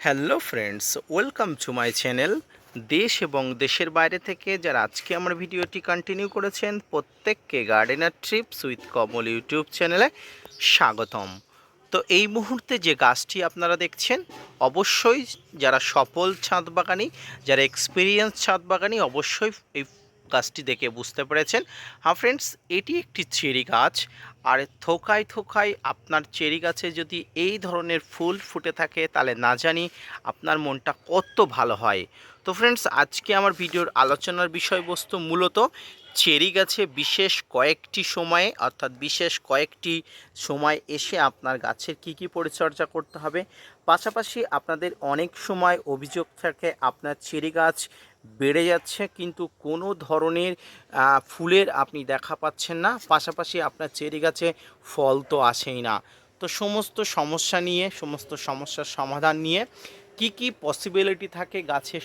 Hello friends, welcome to my channel. দেশ এবং দেশের বাইরে থেকে যারা আজকে আমার ভিডিওটি কন্টিনিউ করেছেন প্রত্যেককে gardener TRIPS with Kamal YouTube চ্যানেলে স্বাগতম। তো এই মুহূর্তে যে গাছটি আপনারা দেখছেন, অবশ্যই যারা সফল ছাদ বাগানি, যারা এক্সপিরিয়েন্স ছাদ বাগানি, অবশ্যই এই গাছটি দেখে বুঝতে পেরেছেন। হ্যাঁ ফ্রেন্ডস, এটি একটি চেরি গাছ। আর থোকায় থোকায় আপনার চেরি গাছে যদি এই ধরনের ফুল ফুটে থাকে তাহলে না জানি আপনার মনটা কত ভালো হয়। তো ফ্রেন্ডস, আজকে আমার ভিডিওর আলোচনার বিষয়বস্তু মূলত চেরি গাছে বিশেষ কয়েকটি সময়ে, অর্থাৎ বিশেষ কয়েকটি সময় এসে আপনার গাছের কি কি পরিচর্যা করতে হবে। পাশাপাশি আপনাদের অনেক সময় অভিযোগ থাকে আপনার চেরি গাছ বেড়ে যাচ্ছে কিন্তু কোনো ধরনের ফুলের আপনি দেখা পাচ্ছেন না, পাশাপাশি আপনার চেরি গাছে ফল তো আসেই না। তো সমস্ত সমস্যা নিয়ে, সমস্ত সমস্যার সমাধান নিয়ে কি কি পসিবিলিটি থাকে গাছে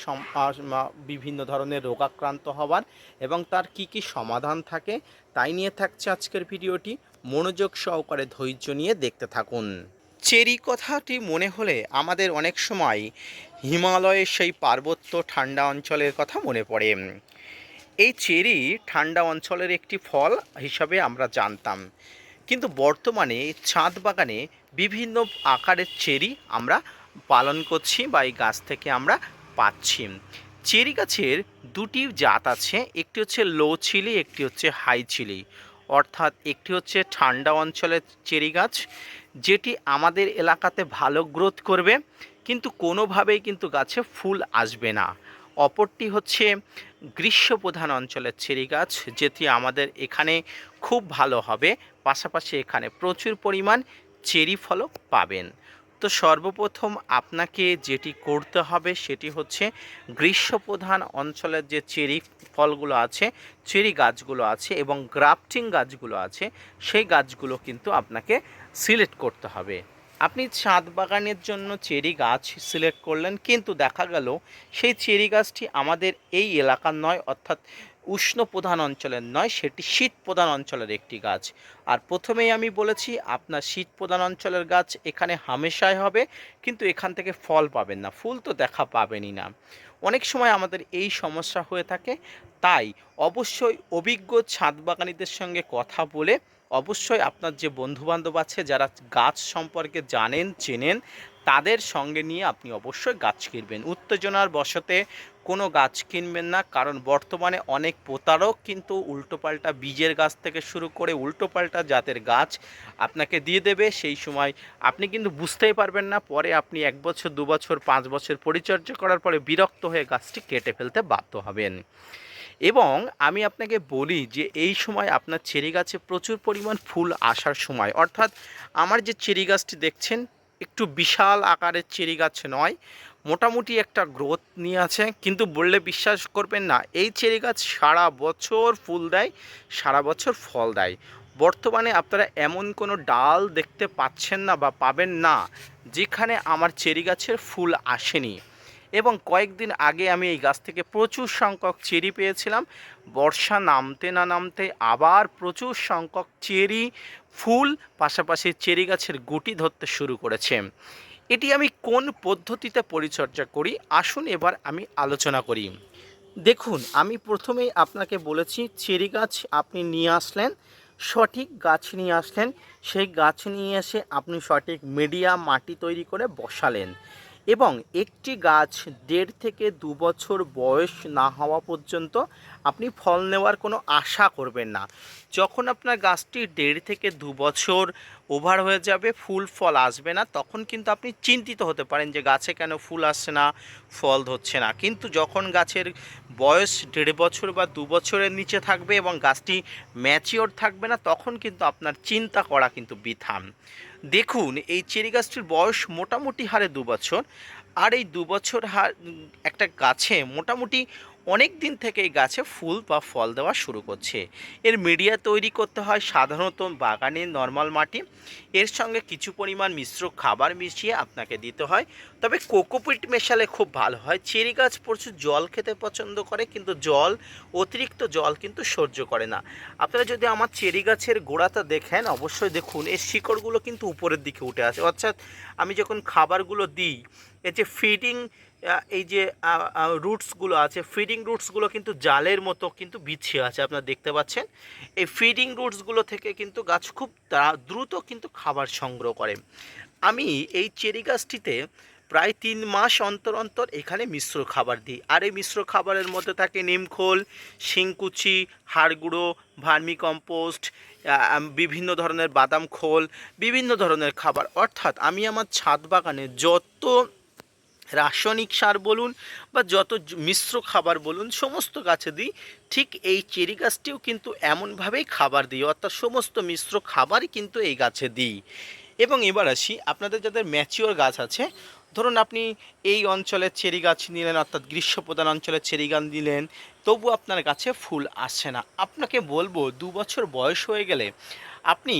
বিভিন্ন ধরনের রোগাক্রান্ত হওয়ার এবং তার কি কি সমাধান থাকে, তাই নিয়ে থাকছে আজকের ভিডিওটি। মনোযোগ সহকারে ধৈর্য নিয়ে দেখতে থাকুন। চেরি কথাটি মনে হলে আমাদের অনেক সময় হিমালয়ের সেই পার্বত্য ঠান্ডা অঞ্চলের কথা মনে পড়ে। এই চেরি ঠান্ডা অঞ্চলের একটি ফল হিসাবে আমরা জানতাম, কিন্তু বর্তমানে ছাদ বাগানে বিভিন্ন আকারের চেরি আমরা পালন করছি বা এই গাছ থেকে আমরা পাচ্ছি। চেরি গাছের দুটি জাত আছে, একটি হচ্ছে লো চিলি, একটি হচ্ছে হাই চিলি। অর্থাৎ একটি হচ্ছে ঠান্ডা অঞ্চলের চেরি গাছ, যেটি আমাদের এলাকাতে ভালো গ্রোথ করবে কিন্তু কোনোভাবেই কিন্তু গাছে ফুল আসবে না। অপরটি হচ্ছে গ্রীষ্মপ্রধান অঞ্চলের চেরি গাছ, যেটি আমাদের এখানে খুব ভালো হবে, পাশাপাশি এখানে প্রচুর পরিমাণ চেরি ফলও পাবেন। তো সর্বপ্রথম আপনাকে যেটি করতে হবে সেটি হচ্ছে গ্রীষ্মপ্রধান অঞ্চলের যে চেরি ফলগুলো আছে, চেরি গাছগুলো আছে এবং গ্রাফটিং গাছগুলো আছে, সেই গাছগুলো কিন্তু আপনাকে সিলেক্ট করতে হবে। আপনি ছাদ বাগানের জন্য চেরি গাছ সিলেক্ট করলেন, কিন্তু দেখা গেল সেই চেরি গাছটি আমাদের এই এলাকার নয়, অর্থাৎ উষ্ণ প্রধান অঞ্চলের নয়, সেটি শীত প্রধান অঞ্চলের একটি গাছ। আর প্রথমেই আমি বলেছি আপনার শীত প্রধান অঞ্চলের গাছ এখানে হামেশাই হবে, কিন্তু এখান থেকে ফল পাবেন না, ফুল তো দেখা পাবেনই না। অনেক সময় আমাদের এই সমস্যা হয়ে থাকে, তাই অবশ্যই অভিজ্ঞ ছাদ বাগানীদের সঙ্গে কথা বলে, অবশ্যই আপনার যে বন্ধুবান্ধব আছে যারা গাছ সম্পর্কে জানেন চেনেন, তাদের সঙ্গে নিয়ে আপনি অবশ্যই গাছ কিনবেন। উত্তেজনার বশতে কোনো গাছ কিনবেন না, কারণ বর্তমানে অনেক প্রতারক কিন্তু উল্টোপাল্টা বীজের গাছ থেকে শুরু করে উল্টোপাল্টা জাতের গাছ আপনাকে দিয়ে দেবে। সেই সময় আপনি কিন্তু বুঝতেই পারবেন না, পরে আপনি 1 বছর 2 বছর 5 বছর পরিচর্যা করার পরে বিরক্ত হয়ে গাছটি কেটে ফেলতে বাধ্য হবেন। এবং আমি আপনাকে বলি যে এই সময় আপনার চেরি গাছে প্রচুর পরিমাণ ফুল আসার সময়, অর্থাৎ আমার যে চেরি গাছটি দেখছেন একটু বিশাল আকারের চেরি গাছ নয়, মোটামুটি একটা গ্রোথ নিয়ে আছে, কিন্তু বললে বিশ্বাস করবেন না, এই চেরি গাছ সারা বছর ফুল দেয়, সারা বছর ফল দেয়। বর্তমানে আপনারা এমন কোনো ডাল দেখতে পাচ্ছেন না বা পাবেন না যেখানে আমার চেরি গাছের ফুল আসেনি। এবং কয়েকদিন আগে আমি এই গাছ থেকে প্রচুর সংখ্যক চেরি পেয়েছিলাম। বর্ষা নামতে না নামতে আবার প্রচুর সংখ্যক চেরি ফুল, পাশাপাশি চেরি গাছের গুটি ধরতে শুরু করেছে। এটি আমি কোন পদ্ধতিতে পরিচর্যা করি, আসুন এবার আমি আলোচনা করি। দেখুন, আমি প্রথমেই আপনাকে বলেছি চেরি গাছ আপনি নিয়ে আসলেন, সঠিক গাছ নিয়ে আসলেন, সেই গাছ নিয়ে এসে আপনি সঠিক মিডিয়াম মাটি তৈরি করে বসালেন এবং একটি গাছ 1.5 থেকে 2 বছর বয়স না হওয়া পর্যন্ত আপনি ফল নেওয়ার কোনো আশা করবেন না। যখন আপনার গাছটি 1.5 থেকে 2 বছর ওভার হয়ে যাবে, ফুল ফল আসবে না, তখন কিন্তু আপনি চিন্তিত হতে পারেন যে গাছে কেন ফুল আসছে না, ফল ধরছে না। কিন্তু যখন গাছের বয়স 1.5 বছর বা 2 বছরের নিচে থাকবে এবং গাছটি ম্যাচিওর থাকবে না, তখন কিন্তু আপনার চিন্তা করা কিন্তু বৃথা। দেখুন, এই চেরি গাছটির বয়স মোটামুটি হারে 2 বছর, আর এই 2 বছর একটা গাছে মোটামুটি অনেক দিন থেকে এই গাছে ফুল বা ফল দেওয়া শুরু করছে। এর মিডিয়া তৈরি করতে হয় সাধারণত বাগানের নর্মাল মাটি, এর সঙ্গে কিছু পরিমাণ মিশ্র খাবার মিশিয়ে আপনাকে দিতে হয়। তবে কোকোপিট মেশালে খুব ভালো হয়। চেরি গাছ প্রচুর জল খেতে পছন্দ করে, কিন্তু অতিরিক্ত জল কিন্তু সহ্য করে না। আপনারা যদি আমার চেরি গাছের গোড়াটা দেখেন, অবশ্যই দেখুন এর শিকড়গুলো কিন্তু উপরের দিকে উঠে আসে, অর্থাৎ আমি যখন খাবারগুলো দিই এর যে ফিডিং এই যে রুটসগুলো আছে, ফিডিং রুটসগুলো কিন্তু জালের মতো কিন্তু বিছিয়ে আছে, আপনারা দেখতে পাচ্ছেন। এই ফিডিং রুটসগুলো থেকে কিন্তু গাছ খুব দ্রুত কিন্তু খাবার সংগ্রহ করে। আমি এই চেরি গাছটিতে প্রায় 3 মাস অন্তর অন্তর এখানে মিশ্র খাবার দিই। আর এই মিশ্র খাবারের মধ্যে থাকে নিমখোল, শিংকুচি, হাড় গুঁড়ো, ভার্মি কম্পোস্ট, বিভিন্ন ধরনের বাদাম খোল, বিভিন্ন ধরনের খাবার। অর্থাৎ আমি আমার ছাদ বাগানে যত রাসায়নিক সার বলুন বা যত মিশ্র খাবার বলুন সমস্ত গাছে দিই, ঠিক এই চেরি গাছটিও কিন্তু এমনভাবেই খাবার দিই, অর্থাৎ সমস্ত মিশ্র খাবারই কিন্তু এই গাছে দিই। এবং এবার আসি, আপনাদের যাদের ম্যাচিওর গাছ আছে, ধরুন আপনি এই অঞ্চলের চেরি গাছ নিলেন, অর্থাৎ গ্রীষ্মপ্রধান অঞ্চলের চেরি গাছ নিলেন, তবু আপনার গাছে ফুল আসছে না, আপনাকে বলবো 2 বছর বয়স হয়ে গেলে আপনি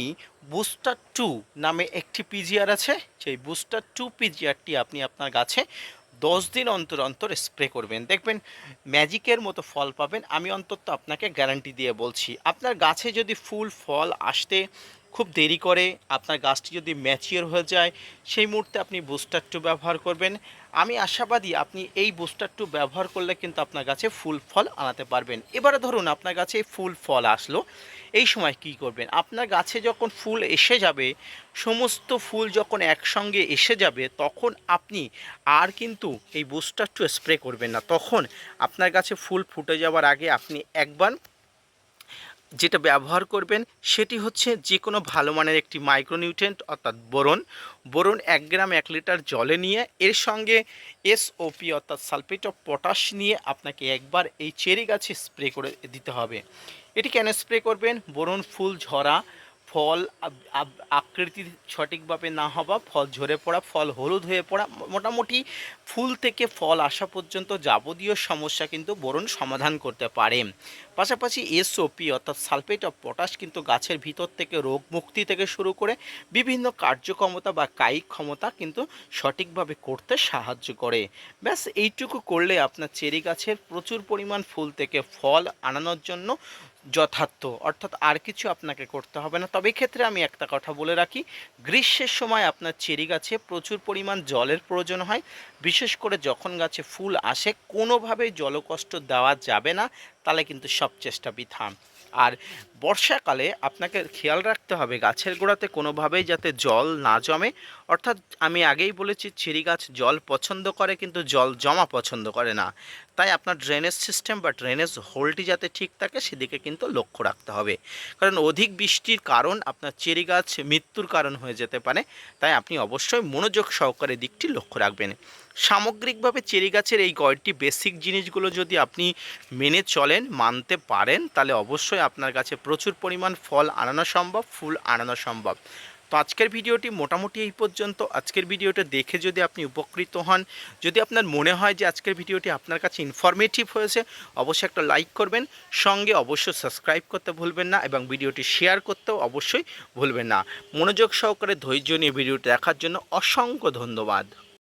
বুস্টার 2 নামে একটি পিজিআর আছে, সেই বুস্টার 2 পিজিআরটি আপনি আপনার গাছে 10 দিন অন্তর অন্তর স্প্রে করবেন, দেখবেন ম্যাজিকের মতো ফল পাবেন। আমি অন্তত আপনাকে গ্যারান্টি দিয়ে বলছি। আপনার গাছে যদি ফুল ফল আসতে খুব দেরি করে, আপনার গাছটি যদি ম্যাচিওর হয়ে যায়, সেই মুহূর্তে আপনি বুস্টার 2 ব্যবহার করবেন। আমি আশাবাদী আপনি এই বুস্টার 2 ব্যবহার করলে কিন্তু আপনার গাছে ফুল ফল আনাতে পারবেন। এবারে ধরুন আপনার গাছে ফুল ফল আসলো, এই সময় কি করবেন? আপনার গাছে যখন ফুল এসে যাবে, সমস্ত ফুল যখন একসঙ্গে এসে যাবে, তখন আপনি আর কিন্তু এই বুস্টার 2 স্প্রে করবেন না। তখন আপনার গাছে ফুল ফুটে যাওয়ার আগে আপনি একবার যেটা ব্যবহার করবেন সেটি হচ্ছে যে কোনো ভালো মানের একটি মাইক্রোনিউট্রিয়েন্ট অর্থাৎ বোরন। বোরন 1 গ্রাম 1 লিটার জলে নিয়ে এর সঙ্গে এসওপি অর্থাৎ সালফেট অফ পটাশ নিয়ে আপনাকে একবার এই চেরি গাছে স্প্রে করে দিতে হবে। এটি কেন স্প্রে করবেন? বোরন ফুল ঝরা, ফল আকৃতি সঠিকভাবে না হওয়া, ফল ঝরে পড়া, ফল হলুদ হয়ে পড়া, মোটামুটি ফুল থেকে ফল আসা পর্যন্ত যাবতীয় সমস্যা কিন্তু বোরন সমাধান করতে পারে। পাশাপাশি এসওপি অর্থাৎ সালফেট অফ পটাশ কিন্তু গাছের ভিতর থেকে রোগ মুক্তি থেকে শুরু করে বিভিন্ন কার্যক্ষমতা বা কায়িক ক্ষমতা কিন্তু সঠিকভাবে করতে সাহায্য করে। ব্যাস এইটুকু করলে আপনার চেরি গাছের প্রচুর পরিমাণ ফুল থেকে ফল আনানোর জন্য যথার্থ, অর্থাৎ আর কিছু আপনাকে করতে হবে না। তবে ক্ষেত্রে আমি একটা কথা বলে রাখি, গ্রীষ্মের সময় আপনার চেরি গাছে প্রচুর পরিমাণ জলের প্রয়োজন হয়, বিশেষ করে যখন গাছে ফুল আসে কোনোভাবেই জলকষ্ট দেওয়া যাবে না, তাহলে কিন্তু সব চেষ্টা বৃথা। আর বর্ষাকালে আপনাকে খেয়াল রাখতে হবে গাছের গোড়াতে কোনোভাবেই যাতে জল না জমে, অর্থাৎ আমি আগেই বলেছি চেরি গাছ জল পছন্দ করে কিন্তু জল জমা পছন্দ করে না, তাই আপনার ড্রেনেজ সিস্টেম বা ড্রেনেজ হোলটি যাতে ঠিক থাকে সেদিকে কিন্তু লক্ষ্য রাখতে হবে। কারণ অধিক বৃষ্টির কারণ আপনার চেরি গাছ মৃত্যুর কারণ হয়ে যেতে পারে, তাই আপনি অবশ্যই মনোযোগ সহকারে দিকটি লক্ষ্য রাখবেন। সামগ্রিকভাবে চেরি গাছের এই কয়েকটি বেসিক জিনিসগুলো যদি আপনি মেনে চলেন, মানতে পারেন, তাহলে অবশ্যই আপনার কাছে প্রচুর পরিমাণ ফল আনানো সম্ভব, ফুল আনানো সম্ভব। তো আজকের ভিডিওটি মোটামুটি এই পর্যন্ত। আজকের ভিডিওটা দেখে যদি আপনি উপকৃত হন, যদি আপনার মনে হয় যে আজকের ভিডিওটি আপনার কাছে ইনফরমেটিভ হয়েছে, অবশ্যই একটা লাইক করবেন, সঙ্গে অবশ্যই সাবস্ক্রাইব করতে ভুলবেন না এবং ভিডিওটি শেয়ার করতেও অবশ্যই ভুলবেন না। মনোযোগ সহকারে ধৈর্য নিয়ে ভিডিওটি দেখার জন্য অসংখ্য ধন্যবাদ।